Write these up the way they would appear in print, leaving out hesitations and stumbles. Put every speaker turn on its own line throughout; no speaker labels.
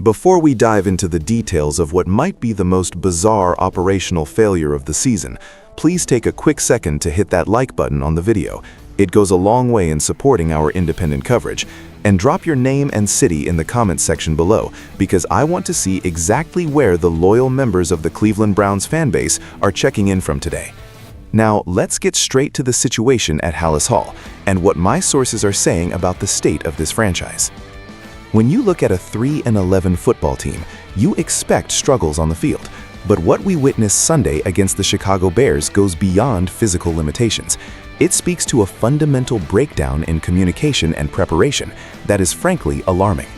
Before we dive into the details of what might be the most bizarre operational failure of the season, please take a quick second to hit that like button on the video. It goes a long way in supporting our independent coverage. And drop your name and city in the comments section below, because I want to see exactly where the loyal members of the Cleveland Browns fanbase are checking in from today. Now, let's get straight to the situation at Halas Hall and what my sources are saying about the state of this franchise. When you look at a 3-11 football team, you expect struggles on the field. But what we witnessed Sunday against the Chicago Bears goes beyond physical limitations. It speaks to a fundamental breakdown in communication and preparation that is frankly alarming.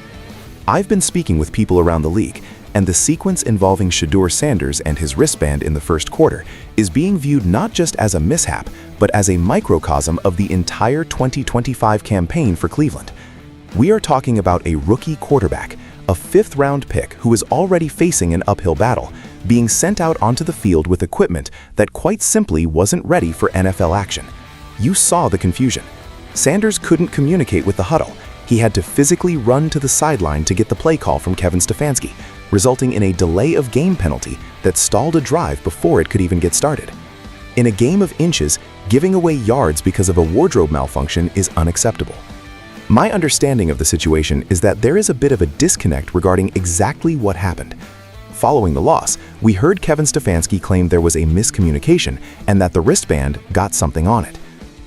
I've been speaking with people around the league, and the sequence involving Shedeur Sanders and his wristband in the first quarter is being viewed not just as a mishap, but as a microcosm of the entire 2025 campaign for Cleveland. We are talking about a rookie quarterback, a fifth-round pick who is already facing an uphill battle, being sent out onto the field with equipment that quite simply wasn't ready for NFL action. You saw the confusion. Sanders couldn't communicate with the huddle. He had to physically run to the sideline to get the play call from Kevin Stefanski, resulting in a delay of game penalty that stalled a drive before it could even get started. In a game of inches, giving away yards because of a wardrobe malfunction is unacceptable. My understanding of the situation is that there is a bit of a disconnect regarding exactly what happened. Following the loss, we heard Kevin Stefanski claim there was a miscommunication and that the wristband got something on it.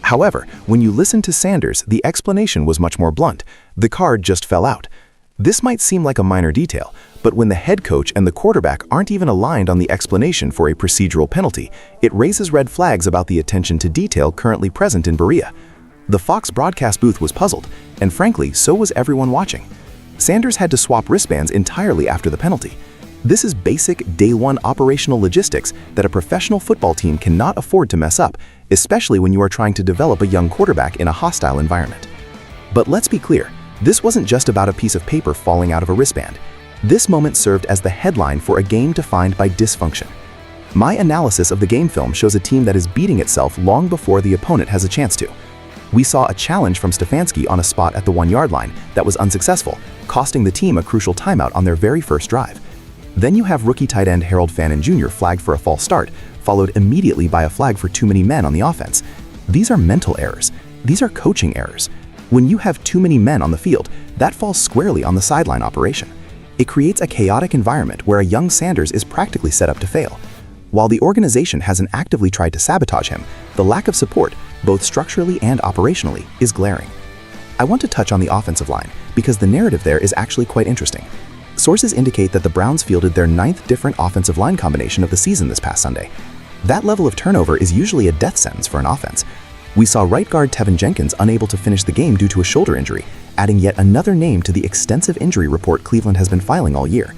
However, when you listen to Sanders, the explanation was much more blunt. The card just fell out. This might seem like a minor detail, but when the head coach and the quarterback aren't even aligned on the explanation for a procedural penalty, it raises red flags about the attention to detail currently present in Berea. The Fox broadcast booth was puzzled, and frankly, so was everyone watching. Sanders had to swap wristbands entirely after the penalty. This is basic day-one operational logistics that a professional football team cannot afford to mess up, especially when you are trying to develop a young quarterback in a hostile environment. But let's be clear, this wasn't just about a piece of paper falling out of a wristband. This moment served as the headline for a game defined by dysfunction. My analysis of the game film shows a team that is beating itself long before the opponent has a chance to. We saw a challenge from Stefanski on a spot at the 1-yard line that was unsuccessful, costing the team a crucial timeout on their very first drive. Then you have rookie tight end Harold Fannin Jr. flagged for a false start, followed immediately by a flag for too many men on the offense. These are mental errors. These are coaching errors. When you have too many men on the field, that falls squarely on the sideline operation. It creates a chaotic environment where a young Sanders is practically set up to fail. While the organization hasn't actively tried to sabotage him, the lack of support, both structurally and operationally, is glaring. I want to touch on the offensive line because the narrative there is actually quite interesting. Sources indicate that the Browns fielded their 9th different offensive line combination of the season this past Sunday. That level of turnover is usually a death sentence for an offense. We saw right guard Tevin Jenkins unable to finish the game due to a shoulder injury, adding yet another name to the extensive injury report Cleveland has been filing all year.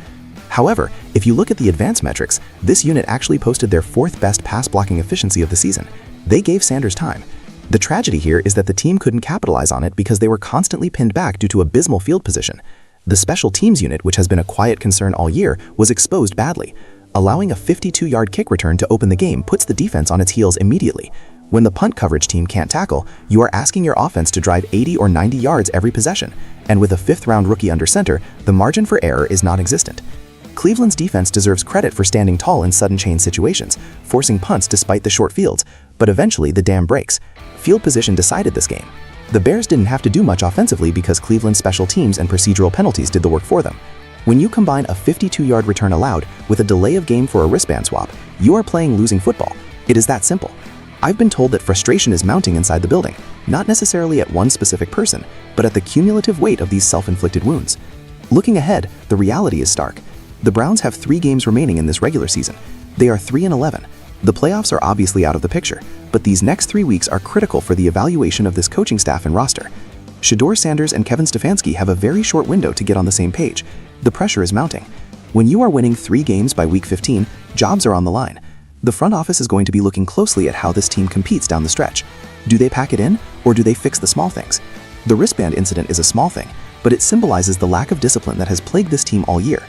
However, if you look at the advanced metrics, this unit actually posted their 4th best pass blocking efficiency of the season. They gave Sanders time. The tragedy here is that the team couldn't capitalize on it because they were constantly pinned back due to abysmal field position. The special teams unit, which has been a quiet concern all year, was exposed badly. Allowing a 52-yard kick return to open the game puts the defense on its heels immediately. When the punt coverage team can't tackle, you are asking your offense to drive 80 or 90 yards every possession, and with a 5th-round rookie under center, the margin for error is non-existent. Cleveland's defense deserves credit for standing tall in sudden change situations, forcing punts despite the short fields, but eventually the dam breaks. Field position decided this game. The Bears didn't have to do much offensively because Cleveland's special teams and procedural penalties did the work for them. When you combine a 52-yard return allowed with a delay of game for a wristband swap, you are playing losing football. It is that simple. I've been told that frustration is mounting inside the building, not necessarily at one specific person, but at the cumulative weight of these self-inflicted wounds. Looking ahead, the reality is stark. The Browns have 3 games remaining in this regular season. They are 3-11. The playoffs are obviously out of the picture, but these next 3 weeks are critical for the evaluation of this coaching staff and roster. Shedeur Sanders and Kevin Stefanski have a very short window to get on the same page. The pressure is mounting. When you are winning 3 games by week 15, jobs are on the line. The front office is going to be looking closely at how this team competes down the stretch. Do they pack it in, or do they fix the small things? The wristband incident is a small thing, but it symbolizes the lack of discipline that has plagued this team all year.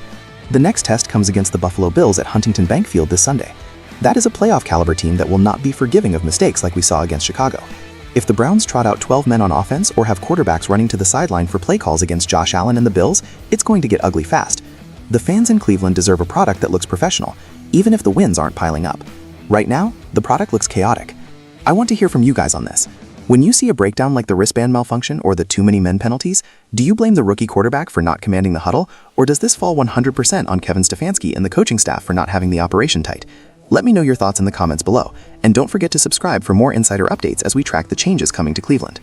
The next test comes against the Buffalo Bills at Huntington Bank Field this Sunday. That is a playoff caliber team that will not be forgiving of mistakes like we saw against Chicago. If the Browns trot out 12 men on offense or have quarterbacks running to the sideline for play calls against Josh Allen and the Bills, it's going to get ugly fast.
The fans in Cleveland deserve a product that looks professional, even if the wins aren't piling up. Right now, the product looks chaotic. I want to hear from you guys on this. When you see a breakdown like the wristband malfunction or the too many men penalties, do you blame the rookie quarterback for not commanding the huddle, or does this fall 100% on Kevin Stefanski and the coaching staff for not having the operation tight? Let me know your thoughts in the comments below, and don't forget to subscribe for more insider updates as we track the changes coming to Cleveland.